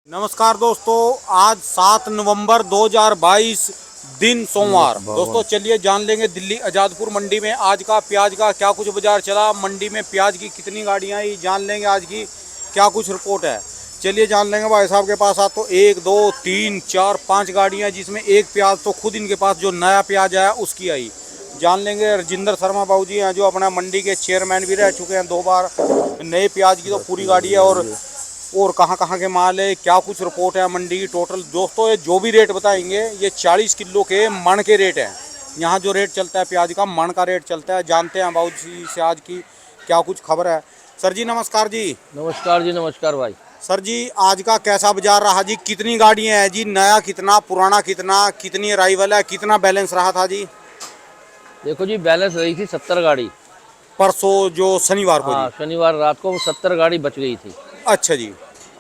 नमस्कार दोस्तों, आज 7 नवंबर 2022 दिन सोमवार। दोस्तों चलिए जान लेंगे दिल्ली आज़ादपुर मंडी में आज का प्याज का क्या कुछ बाजार चला, मंडी में प्याज की कितनी गाड़ियां आई, जान लेंगे आज की क्या कुछ रिपोर्ट है। चलिए जान लेंगे। भाई साहब के पास आज तो 1 2 3 4 5 गाड़ियां, जिसमें एक प्याज तो खुद इनके पास जो नया प्याज आया उसकी आई। जान लेंगे। राजेंद्र शर्मा बाबू जी हैं जो अपना मंडी के चेयरमैन भी रह चुके हैं 2 बार। नए प्याज की तो पूरी गाड़ी है और कहाँ के माल है, क्या कुछ रिपोर्ट है मंडी की टोटल। दोस्तों ये जो भी रेट बताएंगे ये 40 किलो के मन के रेट हैं। यहाँ जो रेट चलता है प्याज का मन का रेट चलता है। जानते हैं बाबू जी से आज की क्या कुछ खबर है। सर जी नमस्कार जी। नमस्कार जी, नमस्कार भाई। सर जी आज का कैसा बाजार रहा जी, कितनी गाड़ियाँ हैं जी, नया कितना, पुराना कितना, कितनी अराइवल है, कितना बैलेंस रहा था जी। देखो जी, बैलेंस रही थी 70 गाड़ी परसों जो शनिवार को हाँ, जी। शनिवार रात को 70 गाड़ी बच गई थी। अच्छा जी।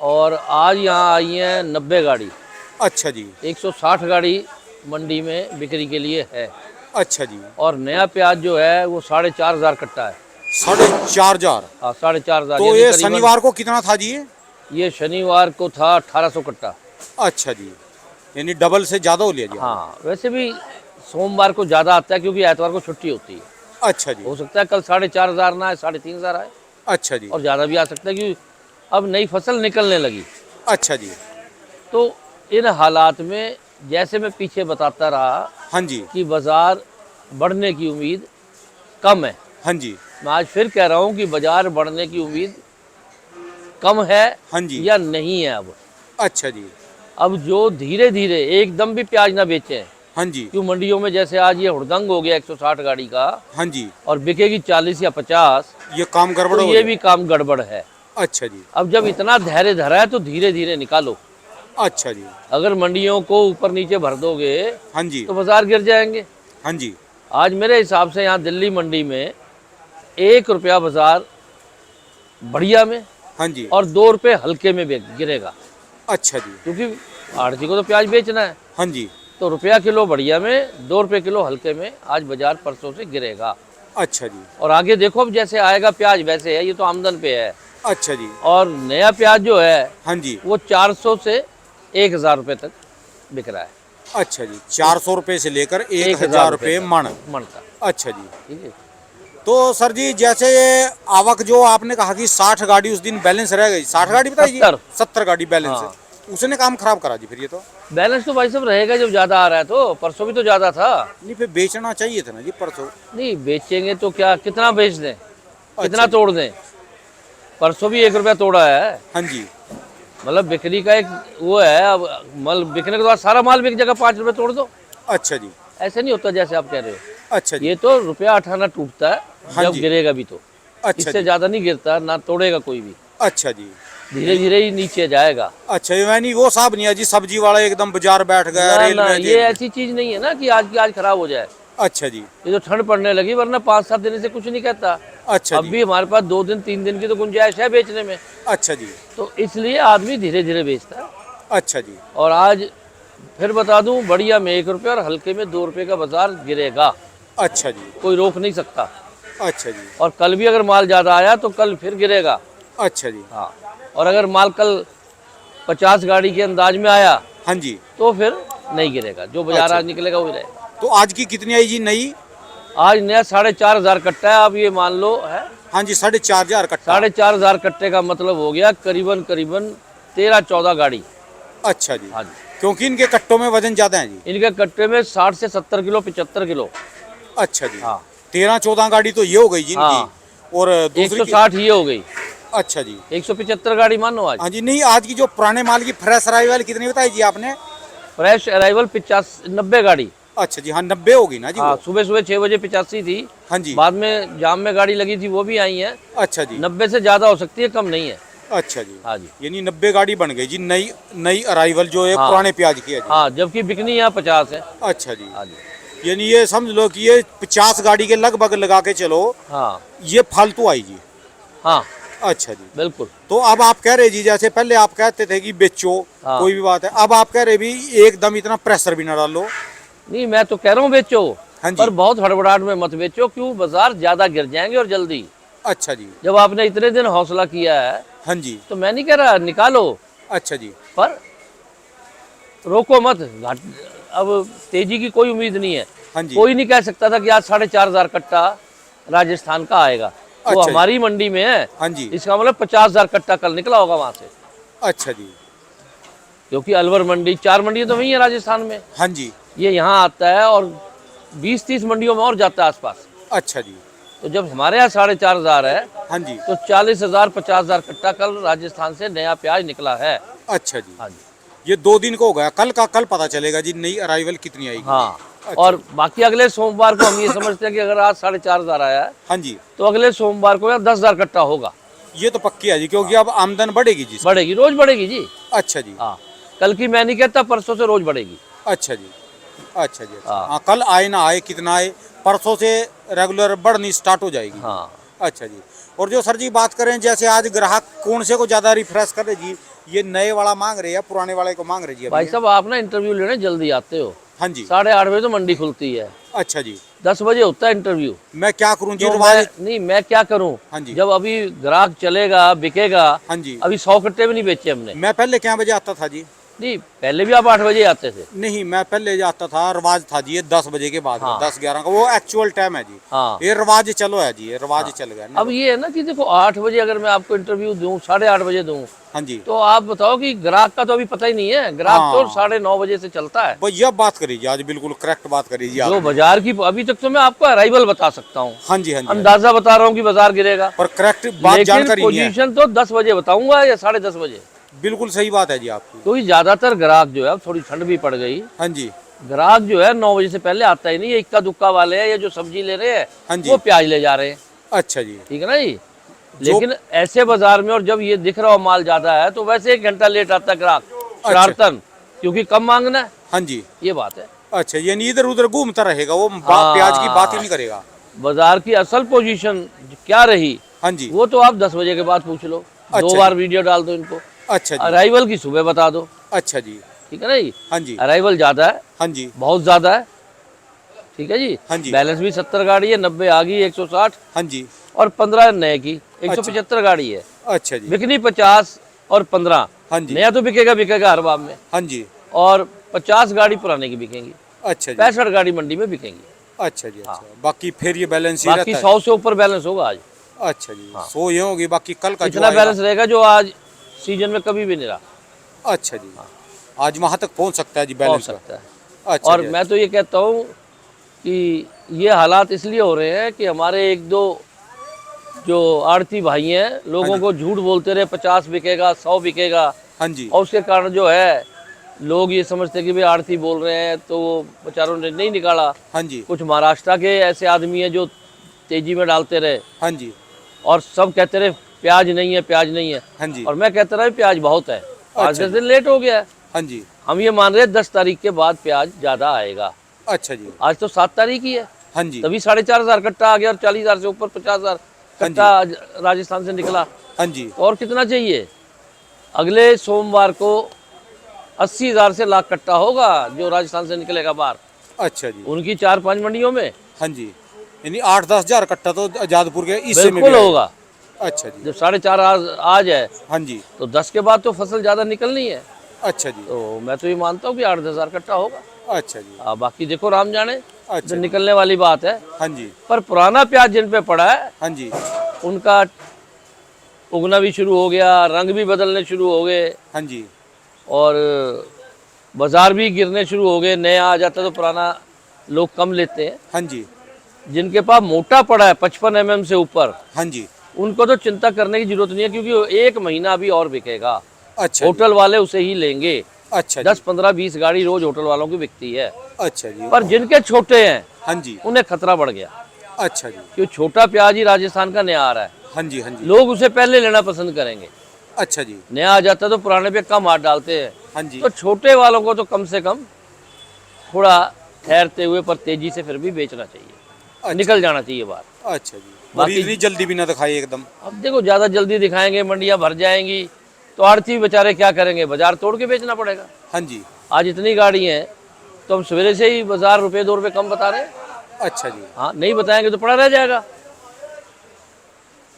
और आज यहाँ आई है 90 गाड़ी। अच्छा जी। 160 गाड़ी मंडी में बिक्री के लिए है। अच्छा जी। और नया प्याज जो है वो 4,500 कट्टा है। 4,500। हाँ, 4,500। तो ये शनिवार को कितना था जी ये शनिवार को था 1,800 कट्टा। अच्छा जी, यानी डबल से ज़्यादा हो लिया जी। हाँ, वैसे भी सोमवार को ज़्यादा आता है क्योंकि एतवार को छुट्टी होती है। अच्छा जी। हो सकता है कल 4,500 ना आए, 3,500 आए। अच्छा जी। और ज़्यादा भी आ सकता है क्योंकि अब नई फसल निकलने लगी। अच्छा जी। तो इन हालात में जैसे मैं पीछे बताता रहा हाँ जी। कि बाज़ार बढ़ने की उम्मीद कम है, हाँ जी। मैं आज फिर कह रहा हूँ कि बाज़ार बढ़ने की उम्मीद कम है। हाँ जी। या नहीं है अब। अच्छा जी। अब जो धीरे धीरे एकदम भी प्याज ना बेचें, हाँ जी। क्यों मंडियों में जैसे आज ये हुड़दंग हो गया 160 गाड़ी का हाँ जी। और बिकेगी 40 या 50, ये काम गड़बड़ तो हो ये गया। भी काम गड़बड़ है। अच्छा जी। अब जब इतना धैर्य धरा है तो धीरे धीरे निकालो। अच्छा जी। अगर मंडियों को ऊपर नीचे भर दोगे हाँ जी। तो बाजार गिर जाएंगे। हाँ जी। आज मेरे हिसाब से यहाँ दिल्ली मंडी में 1 रुपया बाजार बढ़िया में हाँ जी। और 2 रुपये हल्के में गिरेगा। अच्छा जी। क्योंकि आढ़ती को तो प्याज बेचना है, हाँ जी। तो रुपया किलो बढ़िया में, 2 रुपये किलो हल्के में आज बाजार परसों से गिरेगा। अच्छा जी। और आगे देखो अब जैसे आएगा प्याज वैसे है, ये तो आमदन पे है। अच्छा जी। और नया प्याज जो है हाँ जी। वो 400 से 1,000 रुपये तक बिक रहा है। अच्छा जी, 400 रुपये से लेकर 1,000 1,000 रुपये तक मन का। अच्छा जी। ठीक है। तो सर जी जैसे ये आवक जो आपने कहा कि 60 गाड़ी उस दिन बैलेंस रह गई, 60 गाड़ी बताइए। 70 गाड़ी बैलेंस हाँ। है, उसने काम खराब करा जी फिर ये तो। बैलेंस तो भाई साहब रहेगा जब ज़्यादा आ रहा है, तो परसों भी तो ज़्यादा था। नहीं फिर बेचना चाहिए था ना जी परसों। नहीं बेचेंगे तो क्या, कितना बेच दें, कितना जी। तोड़ दें। परसों भी 1 रुपया तोड़ा है। हाँ जी। मतलब बिक्री का एक वो है। अब माल बिकने के बाद सारा माल बिक जाएगा, 5 रुपये तोड़ दो। अच्छा जी। ऐसे नहीं होता जैसे आप कह रहे हो। अच्छा जी। ये तो रुपया 18 टूटता है हाँ जब जी। गिरेगा भी तो। अच्छा इससे जी। ज़्यादा नहीं गिरता, ना तोड़ेगा कोई भी। अच्छा जी। धीरे धीरे ही नीचे जाएगा। अच्छा यानी वो साहब नहीं है जी सब्जी वाला एकदम बाजार बैठ गया ना रेल ना, में ये जेल में। ऐसी चीज़ नहीं है ना कि आज की आज खराब हो जाए। अच्छा जी। ये तो ठंड पड़ने लगी, वरना 5-7 दिन से कुछ नहीं कहता। अच्छा अब जी। भी हमारे पास 2 दिन 3 दिन की तो गुंजाइश है बेचने में। अच्छा जी। तो इसलिए आदमी धीरे धीरे बेचता है। अच्छा जी। और आज फिर बता दूं, बढ़िया में 1 रुपया और हल्के में 2 रुपये का बाजार गिरेगा। अच्छा जी। कोई रोक नहीं सकता। अच्छा जी। और कल भी अगर माल ज़्यादा आया तो कल फिर गिरेगा। अच्छा जी। हाँ। और अगर माल कल 50 गाड़ी के अंदाज में आया हाँ जी। तो फिर नहीं गिरेगा। जो बाजार अच्छा। आज निकलेगा वही रहेगा। तो आज की कितनी आई जी नई। आज नया 4,500 कट्टा है। अब ये मान लो है हाँ जी, 4,500 कट्टा। 4,500 कट्टे का मतलब हो गया करीबन 13-14 गाड़ी। अच्छा जी। हाँ जी। क्योंकि इनके कट्टों में वजन ज्यादा है जी। इनके कट्टे में 60 से 70 किलो 75 किलो। अच्छा जी। हाँ। 13-14 गाड़ी तो ये हो गई जी इनकी। हाँ। और दूसरी 160 ये हो गई। अच्छा जी। 175 गाड़ी मानो आज। हाँ जी। नहीं आज की जो पुराने माल की फ्रेश अराइवल कितनी बताई जी आपने। फ्रेश अराइवल 90 गाड़ी। अच्छा जी। हाँ 90 होगी ना जी हाँ, वो। सुबह सुबह 6 बजे 85 थी। हाँ जी। बाद में जाम में गाड़ी लगी थी, वो भी आई है। अच्छा जी। 90 से ज़्यादा हो सकती है, कम नहीं है। अच्छा जी। हाँ जी। यानी 90 गाड़ी बन गई जी नई नई अराइवल जो है हाँ। पुराने प्याज की है जी। हाँ, जबकि बिकनी यहाँ 50 है। अच्छा जी। हाँ जी। यानी ये समझ लो कि ये 50 गाड़ी के लगभग लगा के चलो हाँ ये फालतू आई जी। हाँ अच्छा जी। बिल्कुल। तो अब आप कह रहे जी जैसे पहले आप कहते थे कि बेचो हाँ। कोई भी बात है, अब आप कह रहे भी एकदम इतना प्रेशर भी ना डालो। नहीं, मैं तो कह रहा हूँ बेचो। हाँ जी। पर बहुत हड़बड़ाहट में मत बेचो, क्यों बाजार ज़्यादा गिर जाएंगे और जल्दी। अच्छा जी। जब आपने इतने दिन हौसला किया है हाँ जी। तो मैं नहीं कह रहा निकालो, अच्छा जी। पर रोको मत, घाट अब तेजी की कोई उम्मीद नहीं है। हाँ जी। कोई नहीं कह सकता था कि आज 4,500 कट्टा राजस्थान का आएगा। वो अच्छा जी। हमारी मंडी में है, हाँ जी। इसका मतलब 50,000 कट्टा कल निकला होगा वहां से, अच्छा जी। क्योंकि अलवर मंडी, 4 मंडियां तो वही है राजस्थान में। हाँ जी। ये यहाँ आता है और 20-30 मंडियों में और जाता है आसपास। अच्छा जी। तो जब हमारे यहाँ 4,500 है, हाँ जी। तो 40,000 50,000 कट्टा कल राजस्थान से नया प्याज निकला है। अच्छा जी। हाँ जी। ये 2 दिन को हो गया, कल का कल पता चलेगा जी नई अराइवल कितनी आएगी। हाँ, अच्छा और जी। बाकी अगले सोमवार को हम ये समझते हैं कि अगर आज 4,500 आया है, हाँ जी। तो अगले सोमवार को यहाँ 10,000 कट्टा होगा। ये तो पक्की है जी, क्योंकि अब आमदन बढ़ेगी जी इसकी। बढ़ेगी, रोज बढ़ेगी जी। अच्छा जी। हाँ, कल की मैं नहीं कहता, परसों से रोज बढ़ेगी। अच्छा जी। अच्छा जी। अच्छा हाँ। हाँ, कल आए ना आए कितना आए, परसों से रेगुलर बढ़नी स्टार्ट हो जाएगी। हाँ। अच्छा जी। और जो सर जी बात करें, जैसे आज ग्राहक कौन से को ज्यादा रिफ्रेश कर रहे जी, ये नए वाला मांग रहे या पुराने वाले को मांग रहे जी भाई अभी? साहब, आप ना इंटरव्यू लेने जल्दी आते हो। हाँ जी। 8:30 बजे तो मंडी खुलती है, अच्छा जी। 10 बजे होता है इंटरव्यू। मैं क्या करूं जी, तो रिवाज। मैं क्या करूं? हाँ जी। जब अभी ग्राहक चलेगा, बिकेगा। हाँ जी। अभी 100 कट्टे भी नहीं बेचे हमने। मैं पहले क्या बजे आता था जी? नहीं, पहले भी आप 8 बजे आते थे। नहीं, मैं पहले जाता था, रिवाज था जी ये 10 बजे के बाद। हाँ। 10-11 का वो एक्चुअल टाइम है जी। हाँ। ये रिवाज चलो है जी, ये रिवाज चल गया ना। अब ये है ना कि देखो, 8 बजे अगर मैं आपको इंटरव्यू दूं, 8:30 बजे दूं, हाँ जी। तो आप बताओ कि ग्राहक का तो अभी पता ही नहीं है। ग्राहक तो हाँ। 9:30 बजे से चलता है। भाई यह बात करी जी, आज बिल्कुल करेक्ट बात करी जी जो आपने। बाजार की, अभी तक तो मैं आपको अराइवल बता सकता हूँ, हाँ जी। हाँ जी। अंदाजा बता रहा हूँ कि बाजार गिरेगा, पर करेक्ट बात लेकिन जानकारी नहीं है। पोजीशन तो 10 बजे बताऊंगा या 10:30 बजे। बिल्कुल सही बात है जी आपकी। क्योंकि ज्यादातर ग्राहक जो है, अब थोड़ी ठंड भी पड़ गई, हाँ जी। ग्राहक जो है 9 बजे से पहले आता ही नहीं। ये इक्का दुक्का वाले हैं, ये जो सब्जी ले रहे हैं, हाँ जी। वो प्याज ले जा रहे हैं। अच्छा जी। ठीक है ना जी। लेकिन ऐसे बाजार में, और जब ये दिख रहा हो माल ज्यादा है, तो वैसे 1 घंटा लेट आता है ग्राहक, शरारतन, क्योंकि कम मांगना है। हाँ जी। ये बात है। अच्छा, यानी इधर उधर घूमता रहेगा वो, हाँ। प्याज की बात ही नहीं करेगा। बाजार की असल पोजीशन क्या रही, हाँ जी। वो तो आप 10 बजे के बाद पूछ लो। अच्छा 2 जी। बार वीडियो डाल दो इनको। अच्छा जी। अराइवल की सुबह बता दो। अच्छा जी। ठीक है ना जी। हाँ जी। अराइवल ज्यादा है, हाँ जी। बहुत ज्यादा है। ठीक है जी। हाँ जी। बैलेंस भी 70 गाड़ी है, 90 आ गई, 160, हाँ जी। और 15 नए की, 175 गाड़ी है। अच्छा जी। बिकनी 50 और 15। हाँ जी। नया तो बिकेगा हर बार में, हाँ जी। और 50 गाड़ी पुराने की बिकेंगी, अच्छा जी। 65 गाड़ी मंडी में बिकेंगी। अच्छा जी। अच्छा, बाकी फिर ये बैलेंस ही बाकी रहता 100 से ऊपर बैलेंस होगा आज। है। अच्छा जी। 100 ये होगी, बाकी कल का जो इतना आएगा। बैलेंस रहेगा जो आज सीजन में कभी भी नहीं रहा। अच्छा जी। आज वहां तक पहुंच सकता है जी हो बैलेंस का। सकता है। अच्छा और जी। मैं तो ये कहता हूँ कि ये हालात इसलिए हो रहे हैं कि हमारे 1-2 जो आड़ती भाई हैं, लोगों को झूठ बोलते रहे 50 बिकेगा, 100 बिकेगा, हाँ जी। और उसके कारण जो है लोग ये समझते हैं कि भाई आड़ती बोल रहे हैं, तो वो बेचारों ने नहीं निकाला। हाँ जी। कुछ महाराष्ट्र के ऐसे आदमी हैं जो तेजी में डालते रहे, हाँ जी। और सब कहते रहे प्याज नहीं है, प्याज नहीं है। हाँ जी। और मैं कहता रहा प्याज बहुत है। 5-10 दिन लेट हो गया है। हाँ जी। हम ये मान रहे हैं 10 तारीख के बाद प्याज ज्यादा आएगा। अच्छा जी। आज तो 7 तारीख ही है, हाँ जी। तभी 4,500 कट्टा आ गया, और 40,000 से ऊपर 50,000 कट्टा राजस्थान से निकला। हाँ जी। और कितना चाहिए? अगले सोमवार को 80,000 से लाख कट्टा होगा जो राजस्थान से निकलेगा बाहर, अच्छा जी। उनकी 4-5 मंडियों में। हाँ जी। यानी 8-10 हजार कट्टा तो आजादपुर के इससे में बिल्कुल भी आएगा। होगा। अच्छा जी। जब 4.5 आज है, हाँ जी। तो 10 के बाद तो फसल ज्यादा निकलनी है। अच्छा जी। तो मैं तो ये मानता हूँ कि 8-10 हजार कट्टा होगा। अच्छा जी। बाकी देखो राम जाने, अच्छा जो जी। निकलने वाली बात है। हाँ जी। पर पुराना प्याज जिन पे पड़ा है, हाँ जी। उनका उगना भी शुरू हो गया, रंग भी बदलने शुरू हो गए, हाँ जी। और बाजार भी गिरने शुरू हो गए। नया आ जाता तो पुराना लोग कम लेते हैं। हाँ जी। जिनके पास मोटा पड़ा है 55 mm से ऊपर, हाँ जी। उनको तो चिंता करने की जरूरत नहीं है, क्योंकि वो 1 महीना अभी और बिकेगा। अच्छा जी। होटल वाले उसे ही लेंगे। अच्छा जी। 10, 15, 20 गाड़ी रोज होटल वालों की बिकती है। अच्छा जी। पर जिनके छोटे हैं, हाँ जी। उन्हें खतरा बढ़ गया, अच्छा जी। क्योंकि छोटा प्याज ही राजस्थान का नया आ रहा है। हाँ जी। हाँ जी। लोग उसे पहले लेना पसंद करेंगे। अच्छा जी। नया आ जाता तो पुराने पे कम हाथ डालते हैं। हाँ जी। तो छोटे वालों को तो कम से कम थोड़ा ठहरते हुए पर तेजी से फिर भी बेचना चाहिए। अच्छा। निकल जाना चाहिए बाहर। अच्छा जी। बाकी- बाकी इतनी जल्दी भी ना दिखाई एकदम। अब देखो, ज्यादा जल्दी दिखाएंगे, मंडियां भर जाएंगी, तो आड़ती बेचारे क्या करेंगे? बाजार तोड़ के बेचना पड़ेगा। हाँ जी। आज इतनी गाड़ी हैं, तो हम सवेरे से ही बाजार रुपए 2 रुपए कम बता रहे हैं। अच्छा जी। हाँ, नहीं बताएंगे तो पड़ा रह जाएगा।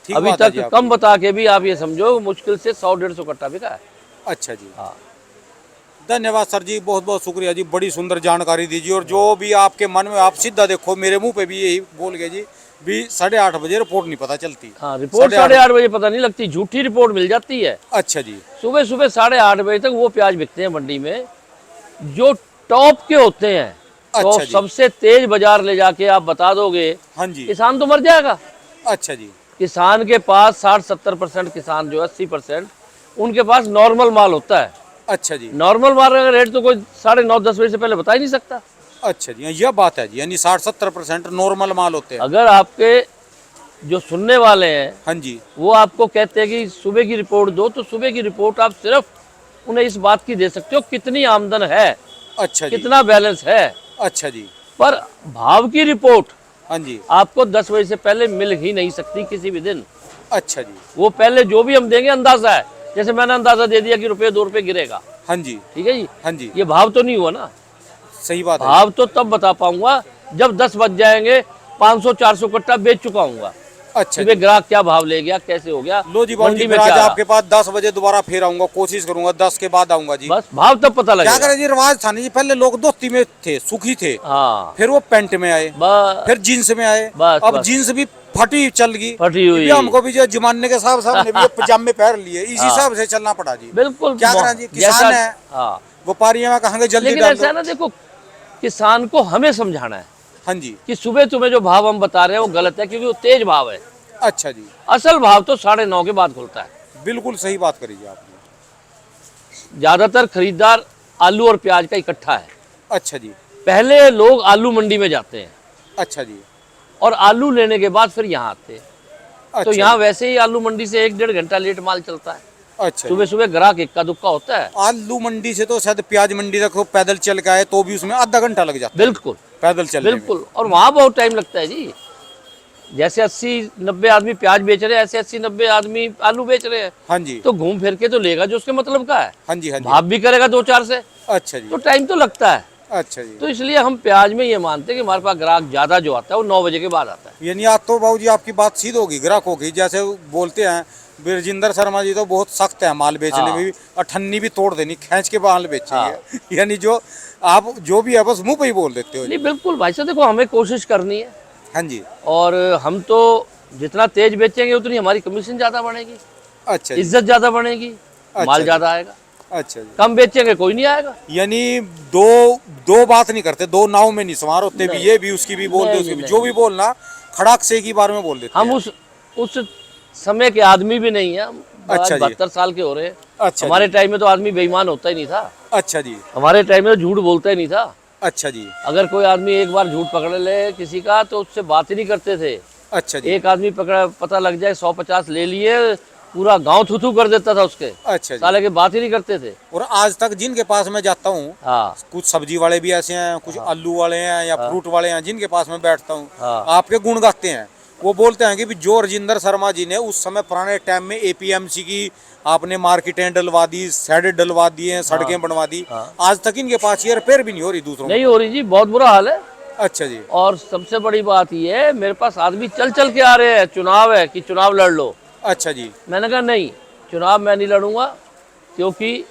ठीक अभी बात है तक जी कम बता के भी आप ये समझो मुश्किल से 100-150 कट्टा बिका है। अच्छा जी, हाँ। धन्यवाद सर जी, बहुत बहुत शुक्रिया जी, बड़ी सुंदर जानकारी दीजिए। और जो भी आपके मन में, आप सीधा देखो मेरे मुंह पे भी यही बोल गए जी, भी 8:30 बजे रिपोर्ट नहीं पता चलती। हाँ, रिपोर्ट 8:30 बजे पता नहीं लगती, झूठी रिपोर्ट मिल जाती है। अच्छा जी, सुबह सुबह 8:30 बजे तक वो प्याज बिकते हैं मंडी में जो टॉप के होते हैं। तो अच्छा जी, सबसे तेज बाजार ले जाके आप बता दोगे, हाँ जी, किसान तो मर जाएगा। अच्छा जी, किसान के पास 60-70% किसान जो है, 80% उनके पास नॉर्मल माल होता है। अच्छा जी, नॉर्मल माल का रेट तो कोई 9:30-10 बजे से पहले बता ही नहीं सकता। अच्छा जी, यह बात है जी, यानी 60-70% नॉर्मल माल होते हैं। अगर आपके जो सुनने वाले हैं हाँ जी, वो आपको कहते हैं कि सुबह की रिपोर्ट दो, तो सुबह की रिपोर्ट आप सिर्फ उन्हें इस बात की दे सकते हो कितनी आमदन है, अच्छा जी, कितना बैलेंस है। अच्छा जी, पर भाव की रिपोर्ट हाँ जी, आपको 10 बजे से पहले मिल ही नहीं सकती किसी भी दिन। अच्छा जी, वो पहले जो भी हम देंगे अंदाजा है, जैसे मैंने अंदाजा दे दिया कि ₹2 गिरेगा, हाँ जी, ठीक है जी, हाँ जी, ये भाव तो नहीं हुआ ना। सही बात है। भाव तो तब बता पाऊंगा जब 10 बज जाएंगे, 500-400 कट्टा बेच चुका हूंगा अच्छा कि भाई जी, ग्राहक क्या भाव ले गया, कैसे हो गया, लो जी बाबू जी, मंडी में फिर आज क्या रहा। आपके पास 10 बजे दोबारा फिर आऊंगा, कोशिश करूंगा 10 के बाद आऊंगा जी। बस भाव तब पता क्या लगेगा। करें जी, रिवाज था नहीं जी, पहले लोग धोती में थे, सुखी थे, हाँ, फिर वो पैंट में आए, बस फिर जीन्स में आए, बस अब बस जीन्स भी फटी चल गई, फटी हुई। भी हमको भी जो जमाने के हिसाब से हमने भी ये पजामे पहन लिए, इसी हाँ। हिसाब से चलना पड़ा जी। बिल्कुल क्या करें जी, जैसा, किसान है, हाँ, व्यापारी में कहेंगे जल्दी लेकिन डाल ऐसा है दो। ना, देखो किसान को हमें समझाना है हाँ जी, कि सुबह तुम्हें जो भाव हम बता रहे हैं वो गलत है, क्योंकि वो तेज भाव है। अच्छा जी, असल भाव तो 9:30 के बाद खुलता है। बिल्कुल सही बात करी जी आपने। ज्यादातर खरीदार आलू और प्याज का इकट्ठा है। अच्छा जी, पहले लोग आलू मंडी में जाते हैं अच्छा जी, और आलू लेने के बाद फिर यहाँ आते हैं। अच्छा तो यहाँ वैसे ही आलू मंडी से 1-1.5 घंटा लेट माल चलता है। अच्छा सुबह सुबह ग्राहक इक्का दुक्का होता है। आलू मंडी से तो शायद प्याज मंडी तक वो पैदल चल के आए तो भी उसमें आधा घंटा लग जाता है बिल्कुल पैदल चलने में। बिल्कुल, और वहाँ बहुत टाइम लगता है जी। जैसे 80-90 आदमी प्याज बेच रहे हैं, ऐसे 80-90 आदमी आलू बेच रहे हैं। हाँ जी, तो घूम फिर के तो लेगा जो उसके मतलब का है, हाँ जी, हाँ जी, भाव भी करेगा 2-4 से, अच्छा जी, तो टाइम तो लगता है। अच्छा जी। तो इसलिए हम प्याज में ये मानते हैं कि हमारे पास ग्राहक ज्यादा जो आता है वो 9 बजे के बाद आता है। यानी आज तो बाबू जी आपकी बात सीध होगी ग्राहकों की, जैसे बोलते हैं बिरजिंदर शर्मा जी तो बहुत सख्त है माल बेचने हाँ। में भी, अठन्नी भी तोड़ देनी, खींच के माल बेचेंगे। यानी जो आप जो भी है बस मुंह पे ही बोल देते हो जी। नहीं बिल्कुल भाई साहब, देखो हमें कोशिश करनी है, हाँ जी, और हम तो जितना तेज बेचेंगे उतनी हमारी कमीशन ज्यादा बढ़ेगी, अच्छा जी, इज्जत ज्यादा बढ़ेगी, अच्छा माल जी। ज्यादा आएगा। अच्छा जी, कम बेचेंगे कोई नहीं आएगा। यानी दो दो बात नहीं करते, दो नाव में नहीं सवार होते, भी नहीं। ये भी उसकी भी बोल दे, नहीं, उसकी भी, नहीं। जो भी बोलना खड़ाक से एक ही बार में बोल देते हम हैं। उस समय के आदमी भी नहीं है। हम अच्छा जी। 72 साल के हो रहे हैं। अच्छा हमारे जी, टाइम में तो आदमी बेईमान होता ही नहीं था। अच्छा जी, हमारे टाइम में तो झूठ बोलता ही नहीं था। अच्छा जी, अगर कोई आदमी एक बार झूठ पकड़ ले किसी का तो उससे बात ही नहीं करते थे। अच्छा जी, एक आदमी पकड़ा, पता लग जाए 150 ले लिए, पूरा गांव थू कर देता था उसके, अच्छा जी। साले के बात ही नहीं करते थे। और आज तक जिनके पास मैं जाता हूँ, हाँ कुछ सब्जी वाले भी ऐसे हैं, कुछ आलू वाले हैं या फ्रूट वाले हैं, जिनके पास मैं बैठता हूँ, हाँ आपके गुण गाते हैं। वो बोलते हैं कि भी जो राजेंद्र शर्मा जी ने उस समय पुराने टाइम में एपीएमसी की आपने मार्केटें डलवा दी, सड़कें डलवा दी हैं, सड़कें बनवा दी, हाँ। आज तक इनके पास ये रिपेयर भी नहीं हो रही दूसरों में। नहीं हो रही जी, बहुत बुरा हाल है। अच्छा जी, और सबसे बड़ी बात ये है, मेरे पास आदमी चल चल के आ रहे हैं, चुनाव है कि चुनाव लड़ लो। अच्छा जी, मैंने कहा नहीं, चुनाव मैं नहीं लड़ूंगा, क्योंकि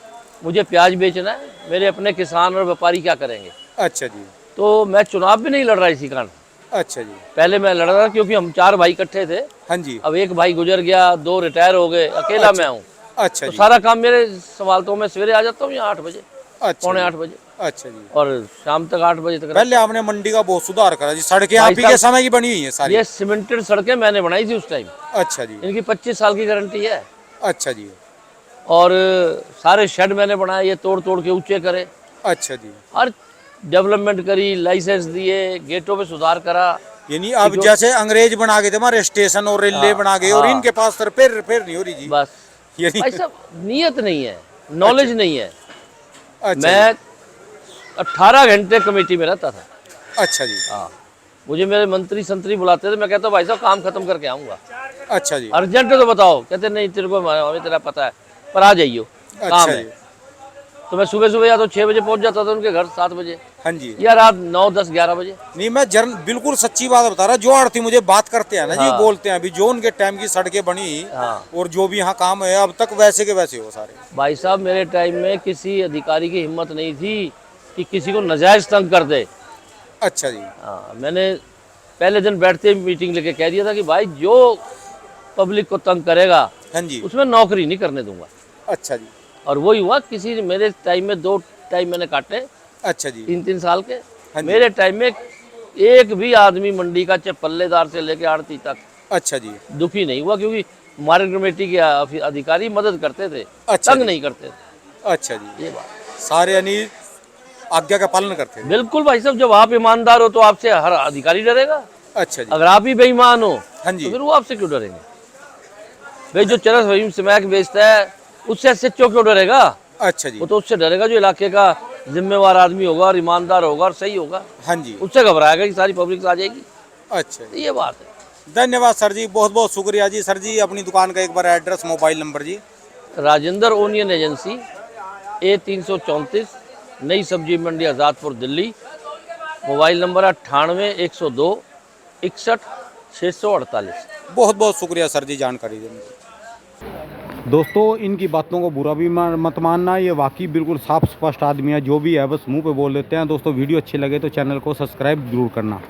मुझे प्याज बेचना है, मेरे अपने किसान और व्यापारी क्या करेंगे। अच्छा जी, तो मैं चुनाव भी नहीं लड़ रहा इसी कारण। अच्छा जी, पहले मैं लड़ रहा था क्योंकि हम 4 भाई इकट्ठे थे। हाँ जी, अब एक भाई गुजर गया, 2 रिटायर हो गए, अकेला मैं हूँ। अच्छा तो जी, सारा काम मेरे संभालता हूँ। मैं सवेरे आ जाता हूँ यहाँ 8 बजे, अच्छा पौने जी, 8 बजे, अच्छा जी। और शाम तक 8 बजे तक। पहले आपने मंडी का बहुत सुधार करा जी, सड़कें भाई आप ही के साहब, समय की बनी हुई है सारी। ये सीमेंटेड सड़कें मैंने बनाई थी उस टाइम। अच्छा जी, इनकी 25 साल की गारंटी है। अच्छा जी, और सारे शेड मैंने बनाए, ये तोड़ तोड़ के ऊंचे करे, अच्छा जी। हर डेवलपमेंट करी, लाइसेंस दिए, गेटों पे सुधार करा। यानी अब जैसे अंग्रेज बना गए थे हमारे स्टेशन और रेलवे हाँ, बना गए, और हाँ। इनके पास रिपेयर रिपेयर नहीं हो रही जी। बस यानी भाई साहब, नियत नहीं है, नॉलेज नहीं है। अच्छा मैं 18 घंटे कमेटी में रहता था। अच्छा जी, हाँ, मुझे मेरे मंत्री संतरी बुलाते थे, मैं कहता भाई साहब काम खत्म करके आऊँगा, अच्छा जी, अर्जेंट है तो बताओ। कहते नहीं तेरे को हमें तेरा पता है, पर आ जाइयो, काम अच्छा है। जी। तो मैं सुबह सुबह या तो 6 बजे पहुंच जाता था उनके घर, 7 बजे, हाँ जी। या रात 9, 10, 11 बजे। नहीं, मैं बिल्कुल सच्ची बात बता रहा, जो आड़ती मुझे बात करते हैं ना जी, हाँ। बोलते हैं अभी जो उनके टाइम की सड़कें बनी हाँ और जो भी यहाँ काम है अब तक वैसे के वैसे हो सारे। भाई साहब, मेरे टाइम में किसी अधिकारी की हिम्मत नहीं थी कि किसी को नाजायज तंग कर दे। अच्छा जी। हाँ, मैंने पहले दिन बैठते ही मीटिंग लेके कह दिया था कि भाई जो पब्लिक को तंग करेगा हाँ जी। उसमें नौकरी नहीं करने दूंगा। अच्छा जी। और वही हुआ, किसी ने मेरे टाइम में 2 टाइम मैंने काटे, अच्छा जी। 3-3 साल के। हाँ जी। मेरे टाइम में एक भी आदमी मंडी का, चाहे पल्लेदार से लेके आड़ती तक, अच्छा जी। दुखी नहीं हुआ, क्योंकि मार्केट कमेटी के अधिकारी मदद करते थे, अच्छा तंग जी। नहीं करते थे। अच्छा जी। ये बात सारे यानी आज्ञा का पालन करते थे। बिल्कुल भाई साहब, जब आप ईमानदार हो तो आपसे हर अधिकारी डरेगा। अच्छा जी। अगर आप ही बेईमान हो हाँ तो जी। फिर वो आपसे क्यों डरेंगे? भाई जो चरस वहीम स्मैक बेचता है उससे एसएचओ क्यों डरेगा? अच्छा जी। वो तो उससे डरेगा जो इलाके का जिम्मेवार आदमी होगा और ईमानदार होगा और सही होगा। हाँ जी। उससे घबराएगा कि सारी पब्लिक आ जाएगी। अच्छा जी। ये बात है। धन्यवाद सर जी, बहुत बहुत शुक्रिया जी। सर जी अपनी दुकान का एक बार एड्रेस, मोबाइल नंबर जी। राजेंद्र ओनियन एजेंसी, A334, नई सब्जी मंडी, आज़ादपुर, दिल्ली। Mobile number 98 102 61 648। बहुत बहुत शुक्रिया सर जी जानकारी देने के लिए। दोस्तों इनकी बातों को बुरा भी मत मानना, ये वाकई बिल्कुल साफ स्पष्ट आदमी है, जो भी है बस मुंह पे बोल देते हैं। दोस्तों वीडियो अच्छी लगे तो चैनल को सब्सक्राइब जरूर करना।